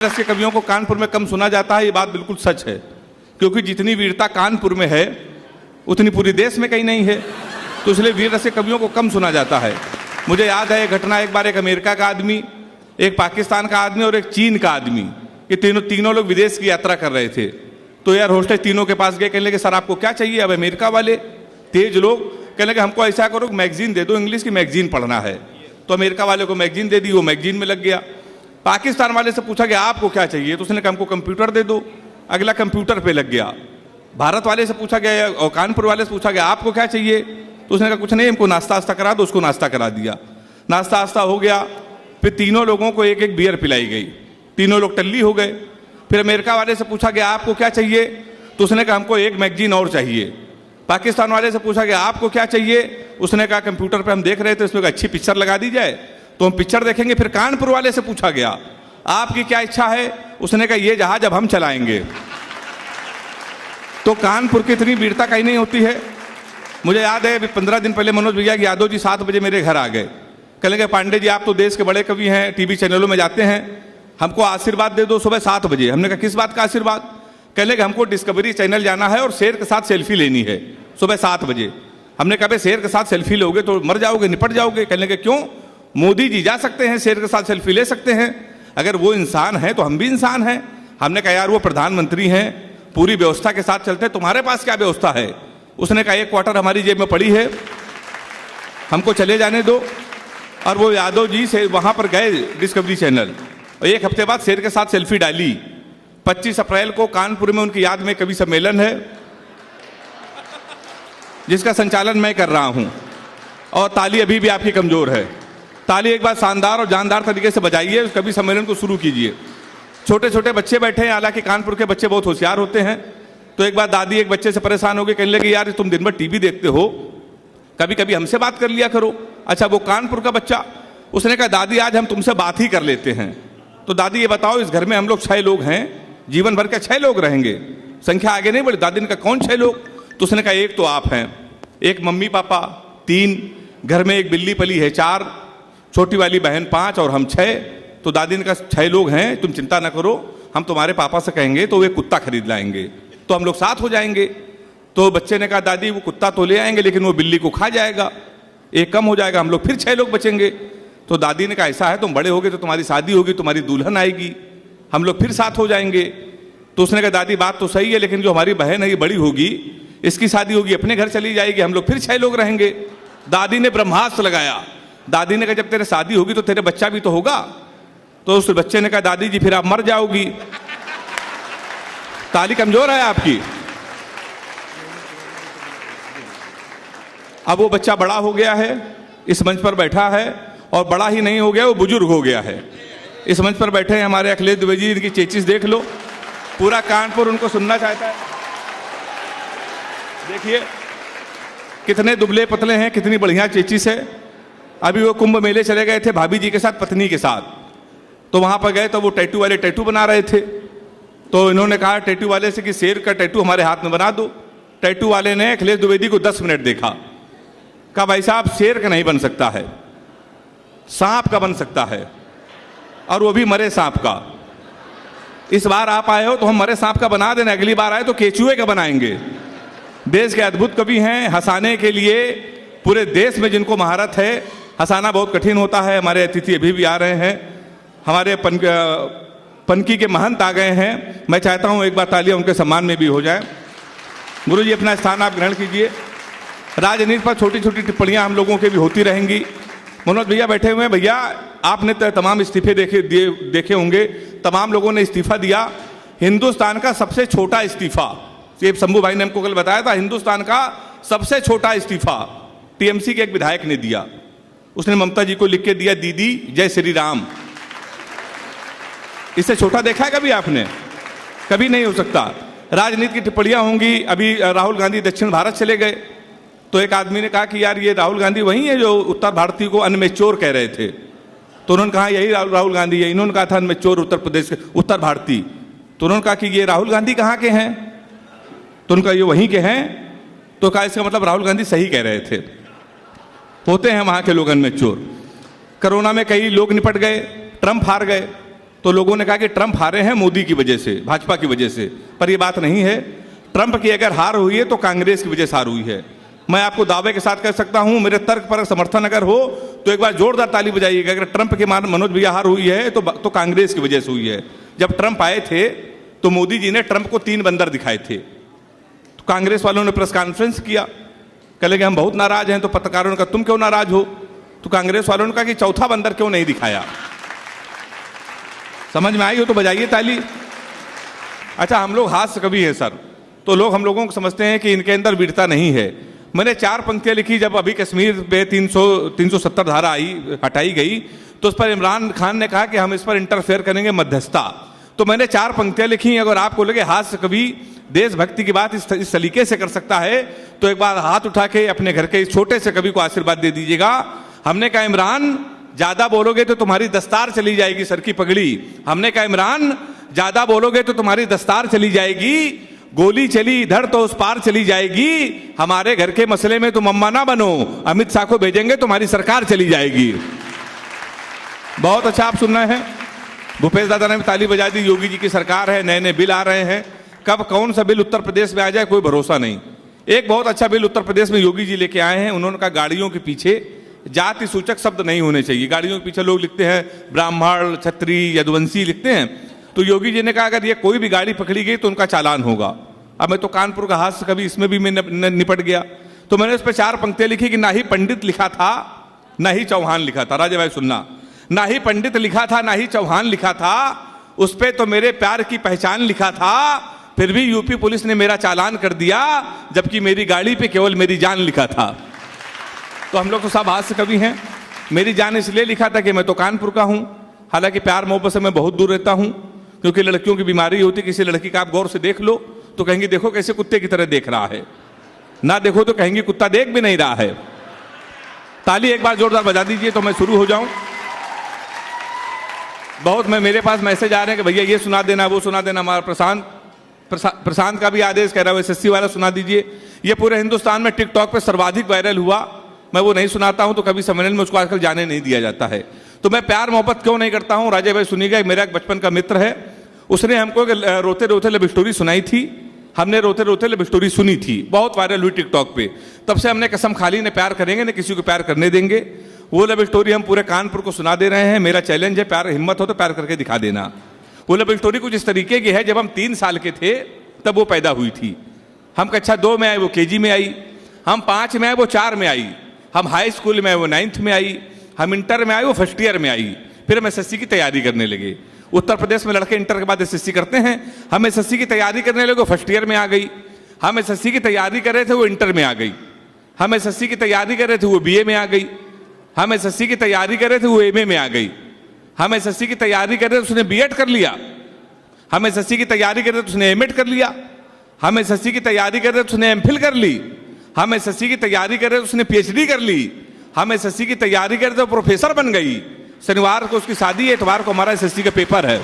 रस के कवियों को कानपुर में कम सुना जाता है, ये बात बिल्कुल सच है, क्योंकि जितनी वीरता कानपुर में है उतनी पूरी देश में कहीं नहीं है, तो इसलिए वीर रस के कवियों को कम सुना जाता है। मुझे याद है घटना, एक बार एक अमेरिका का आदमी, एक पाकिस्तान का आदमी और एक चीन का आदमी, ये तीनों लोग विदेश की यात्रा कर रहे थे। तो यार होस्टेस तीनों के पास गए, कहने लगे सर आपको क्या चाहिए। अब अमेरिका वाले तेज लोग कहने लगे हमको ऐसा करो मैगजीन दे दो, इंग्लिश की मैगजीन पढ़ना है। तो अमेरिका वाले को मैगजीन दे दी, वो मैगजीन में लग गया। पाकिस्तान वाले से पूछा गया आपको क्या चाहिए, तो उसने कहा हमको कंप्यूटर दे दो, अगला कंप्यूटर पे लग गया। भारत वाले से पूछा गया और कानपुर वाले से पूछा गया आपको क्या चाहिए, तो उसने कहा कुछ नहीं हमको नाश्ता वास्ता करा दो, उसको नाश्ता करा दिया। नाश्ता वास्ता हो गया, फिर तीनों लोगों को एक एक बियर पिलाई गई, तीनों लोग टल्ली हो गए। फिर अमेरिका वाले से पूछा गया आपको क्या चाहिए, तो उसने कहा हमको एक मैगजीन और चाहिए। पाकिस्तान वाले से पूछा गया आपको क्या चाहिए, उसने कहा कंप्यूटर पे हम देख रहे थे उसमें अच्छी पिक्चर लगा दी जाए तो हम पिक्चर देखेंगे। फिर कानपुर वाले से पूछा गया आपकी क्या इच्छा है, उसने कहा ये जहाज अब हम चलाएंगे। तो कानपुर की इतनी वीरता कहीं नहीं होती है। मुझे याद है 15 दिन पहले मनोज भैया यादव जी 7 बजे मेरे घर आ गए, कहने लगे पांडे जी आप तो देश के बड़े कवि हैं, टीवी चैनलों में जाते हैं, हमको आशीर्वाद दे दो सुबह 7 बजे। हमने कहा किस बात का आशीर्वाद, कहने लगे हमको डिस्कवरी चैनल जाना है और शेर के साथ सेल्फी लेनी है सुबह 7 बजे। हमने कहा शेर के साथ सेल्फी लोगे तो मर जाओगे, निपट जाओगे। कहने लगे क्यों, मोदी जी जा सकते हैं, शेर के साथ सेल्फी ले सकते हैं, अगर वो इंसान है तो हम भी इंसान हैं। हमने कहा यार वो प्रधानमंत्री हैं, पूरी व्यवस्था के साथ चलते हैं, तुम्हारे पास क्या व्यवस्था है। उसने कहा 1 क्वार्टर हमारी जेब में पड़ी है, हमको चले जाने दो। और वो यादव जी से वहाँ पर गए डिस्कवरी चैनल, और 1 हफ्ते बाद शेर के साथ सेल्फी डाली। 25 अप्रैल को कानपुर में उनकी याद में कवि सम्मेलन है, जिसका संचालन मैं कर रहा हूँ, और ताली अभी भी आपकी कमज़ोर है। ताली एक बार शानदार और जानदार तरीके से बजाइए, उस कवि सम्मेलन को शुरू कीजिए। छोटे छोटे बच्चे बैठे हैं, हालांकि कानपुर के बच्चे बहुत होशियार होते हैं। तो एक बार दादी एक बच्चे से परेशान हो गई, कहने लगी यार तुम दिन भर टीवी देखते हो, कभी कभी हमसे बात कर लिया करो। अच्छा वो कानपुर का बच्चा, उसने कहा दादी आज हम तुमसे बात ही कर लेते हैं। तो दादी ये बताओ इस घर में हम लोग 6 लोग हैं, जीवन भर के 6 लोग रहेंगे, संख्या आगे नहीं बढ़ी। दादी ने कहा कौन 6 लोग, तो उसने कहा एक तो आप हैं, एक मम्मी पापा 3, घर में एक बिल्ली पली है 4, छोटी वाली बहन 5 और हम 6। तो दादी ने कहा 6 लोग हैं, तुम चिंता ना करो, हम तुम्हारे पापा से कहेंगे तो वे कुत्ता खरीद लाएंगे, तो हम लोग साथ हो जाएंगे। तो बच्चे ने कहा दादी वो कुत्ता तो ले आएंगे लेकिन वो बिल्ली को खा जाएगा, एक कम हो जाएगा, हम लोग फिर 6 लोग बचेंगे। तो दादी ने कहा ऐसा है तुम बड़े होगे तो तुम्हारी शादी होगी, तुम्हारी दुल्हन आएगी, हम लोग फिर साथ हो जाएंगे। तो उसने कहा दादी बात तो सही है, लेकिन जो हमारी बहन है ये बड़ी होगी, इसकी शादी होगी, अपने घर चली जाएगी, हम लोग फिर 6 लोग रहेंगे। दादी ने ब्रह्मास्त्र लगाया। दादी ने कहा जब तेरे शादी होगी तो तेरे बच्चा भी तो होगा। तो उस बच्चे ने कहा दादी जी फिर आप मर जाओगी। ताली कमजोर है आपकी। अब वो बच्चा बड़ा हो गया है, इस मंच पर बैठा है, और बड़ा ही नहीं हो गया, वो बुजुर्ग हो गया है। इस मंच पर बैठे हैं हमारे अखिलेश द्विवेदी जी, इनकी चेचिस देख लो, पूरा कानपुर उनको सुनना चाहता है। देखिए कितने दुबले पतले हैं, कितनी बढ़िया चेचिस है। अभी वो कुंभ मेले चले गए थे भाभी जी के साथ, पत्नी के साथ, तो वहाँ पर गए तो वो टैटू वाले टैटू बना रहे थे। तो इन्होंने कहा टैटू वाले से कि शेर का टैटू हमारे हाथ में बना दो। टैटू वाले ने अखिलेश द्विवेदी को 10 मिनट देखा, कहा भाई साहब शेर का नहीं बन सकता है, सांप का बन सकता है, और वो भी मरे सांप का। इस बार आप आए हो तो हम मरे सांप का बना देना, अगली बार आए तो केचुए का बनाएंगे। देश के अद्भुत कवि हैं, हंसाने के लिए पूरे देश में जिनको महारत है, हंसाना बहुत कठिन होता है। हमारे अतिथि अभी भी आ रहे हैं, हमारे पनकी के महंत आ गए हैं, मैं चाहता हूं एक बार तालियां उनके सम्मान में भी हो जाए। गुरु जी अपना स्थान आप ग्रहण कीजिए। राजनीति पर छोटी छोटी टिप्पणियां हम लोगों के भी होती रहेंगी। मनोज भैया बैठे हुए हैं, भैया आपने तो तमाम इस्तीफे देखे होंगे, तमाम लोगों ने इस्तीफा दिया। हिंदुस्तान का सबसे छोटा इस्तीफा, ये शंभू भाई ने हमको कल बताया था, हिंदुस्तान का सबसे छोटा इस्तीफा टीएमसी के एक विधायक ने दिया। उसने ममता जी को लिख के दिया दीदी जय श्री राम। इससे छोटा देखा है कभी आपने, कभी नहीं हो सकता। राजनीति की टिप्पणियां होंगी। अभी राहुल गांधी दक्षिण भारत चले गए, तो एक आदमी ने कहा कि यार ये राहुल गांधी वही है जो उत्तर भारतीय को अनमेच्योर कह रहे थे। तो उन्होंने कहा यही राहुल गांधी है। इन्होंने कहा था अनमेच्योर उत्तर प्रदेश के उत्तर भारतीय। तो उन्होंने कहा कि ये राहुल गांधी कहाँ के हैं, तो उनका ये वहीं के हैं। तो कहा इसका मतलब राहुल गांधी सही कह रहे थे, होते हैं वहाँ के लोग अनमेच्योर। कोरोना में कई लोग निपट गए, ट्रंप हार गए, तो लोगों ने कहा कि ट्रंप हारे हैं मोदी की वजह से, भाजपा की वजह से। पर यह बात नहीं है। ट्रंप की अगर हार हुई है तो कांग्रेस की वजह से हार हुई है। मैं आपको दावे के साथ कह सकता हूं, मेरे तर्क पर समर्थन अगर हो तो एक बार जोरदार ताली बजाइएगा। अगर ट्रंप के मनोज भैया हार हुई है तो कांग्रेस की वजह से हुई है। जब ट्रंप आए थे तो मोदी जी ने ट्रंप को 3 बंदर दिखाए थे, तो कांग्रेस वालों ने प्रेस कॉन्फ्रेंस किया, कहे कि हम बहुत नाराज हैं। तो पत्रकारों ने कहा तुम क्यों नाराज हो? तो कांग्रेस वालों ने कहा कि चौथा बंदर क्यों नहीं दिखाया। समझ में आई हो तो बजाइए ताली। अच्छा, हम लोग हास्य कवि हैं सर, तो लोग हम लोगों को समझते हैं कि इनके अंदर वीरता नहीं है। मैंने 4 पंक्तियां लिखी जब अभी कश्मीर पे 370 धारा हटाई गई, तो उस पर इमरान खान ने कहा कि हम इस पर इंटरफेयर करेंगे, मध्यस्थता। तो मैंने 4 पंक्तियां लिखी। अगर आपको लगे हास्य कवि देशभक्ति की बात इस सलीके से कर सकता है तो एक बार हाथ उठा के अपने घर के इस छोटे से कवि को आशीर्वाद दे दीजिएगा। हमने कहा इमरान ज्यादा बोलोगे तो तुम्हारी दस्तार चली जाएगी, सर की पगड़ी। हमने कहा इमरान ज्यादा बोलोगे तो तुम्हारी दस्तार चली जाएगी, गोली चली इधर तो उस पार चली जाएगी। हमारे घर के मसले में तुम अम्मा ना बनो, अमित शाह को भेजेंगे तुम्हारी सरकार चली जाएगी। बहुत अच्छा आप सुन रहे हैं। भूपेश दादा ने भी ताली बजा दी। योगी जी की सरकार है, नए नए बिल आ रहे हैं। कब कौन सा बिल उत्तर प्रदेश में आ जाए कोई भरोसा नहीं। एक बहुत अच्छा बिल उत्तर प्रदेश में योगी जी लेके आए हैं। उन्होंने कहा गाड़ियों के पीछे जाति सूचक शब्द नहीं होने चाहिए। गाड़ियों के पीछे लोग लिखते हैं ब्राह्मण, क्षत्रिय, यदुवंशी लिखते हैं। तो योगी जी ने कहा अगर ये कोई भी गाड़ी पकड़ी गई तो उनका चालान होगा। अब मैं तो कानपुर का हास्य कभी इसमें भी मैं निपट गया। तो मैंने उस पर 4 पंक्तियां लिखी कि ना ही पंडित लिखा था ना ही चौहान लिखा था। राजा भाई सुनना, ना ही पंडित लिखा था ना ही चौहान लिखा था, उस पे तो मेरे प्यार की पहचान लिखा था। फिर भी यूपी पुलिस ने मेरा चालान कर दिया, जबकि मेरी गाड़ी पे केवल मेरी जान लिखा था। तो हम लोग तो सब हास्य कवि हैं। मेरी जान इसलिए लिखा था कि मैं तो कानपुर का हूं। हालांकि प्यार मोहब्बत से मैं बहुत दूर रहता हूं, क्योंकि लड़कियों की बीमारी होती। किसी लड़की का आप गौर से देख लो तो कहेंगे देखो कैसे कुत्ते की तरह देख रहा है, ना देखो तो कहेंगे कुत्ता देख भी नहीं रहा है। ताली एक बार जोरदार बजा दीजिए तो मैं शुरू हो जाऊं। बहुत मेरे पास मैसेज आ रहे हैं कि भैया ये सुना देना, वो सुना देना। हमारा प्रशांत का भी आदेश कह रहा है एसएससी वाला सुना दीजिए। ये पूरे हिंदुस्तान में टिकटॉक पे सर्वाधिक वायरल हुआ। मैं वो नहीं सुनाता हूं तो कभी सम्मेलन में उसको आजकल जाने नहीं दिया जाता है। तो मैं प्यार मोहब्बत क्यों नहीं करता हूं, राजे भाई सुनिएगा। मेरा एक बचपन का मित्र है, उसने हमको रोते रोते लव स्टोरी सुनाई थी। हमने रोते रोते लव स्टोरी सुनी थी, बहुत वायरल हुई टिकटॉक पे। तब से हमने कसम खा ली, न प्यार करेंगे न किसी को प्यार करने देंगे। वो लव स्टोरी हम पूरे कानपुर को सुना दे रहे हैं। मेरा चैलेंज है, प्यार हिम्मत हो तो प्यार करके दिखा देना। वो लव स्टोरी कुछ इस तरीके की है, जब हम 3 साल के थे तब वो पैदा हुई थी। हम कक्षा 2 में आए, वो केजी में आई। हम 5 में आए, वो 4 में आई। हम हाई स्कूल में आए, वो 9th में आई। हम इंटर में आए, वो 1st ईयर में आई। फिर हम एसएससी की तैयारी करने लगे। उत्तर प्रदेश में लड़के इंटर के बाद एसएससी करते हैं। हम एसएससी की तैयारी करने लगे, 1st ईयर में आ गई। हम एसएससी की तैयारी कर रहे थे, वो इंटर में आ गई। हम एसएससी की तैयारी कर रहे थे, वो बीए में आ गई। हम एसएससी की तैयारी कर रहे थे, वो एमए में आ गई। हम एसएससी की तैयारी कर रहे थे, उसने बीएड कर लिया। हम एसएससी की तैयारी कर रहे थे, उसने एमएड कर लिया। हम एसएससी की तैयारी कर रहे थे, उसने एमफिल कर ली। हम एसएससी की तैयारी कर रहे थे, उसने पीएचडी कर ली। हम एसएससी की तैयारी कर रहे थे, प्रोफेसर बन गई। शनिवार को उसकी शादी है, इतवार को हमारा एसएससी का पेपर है।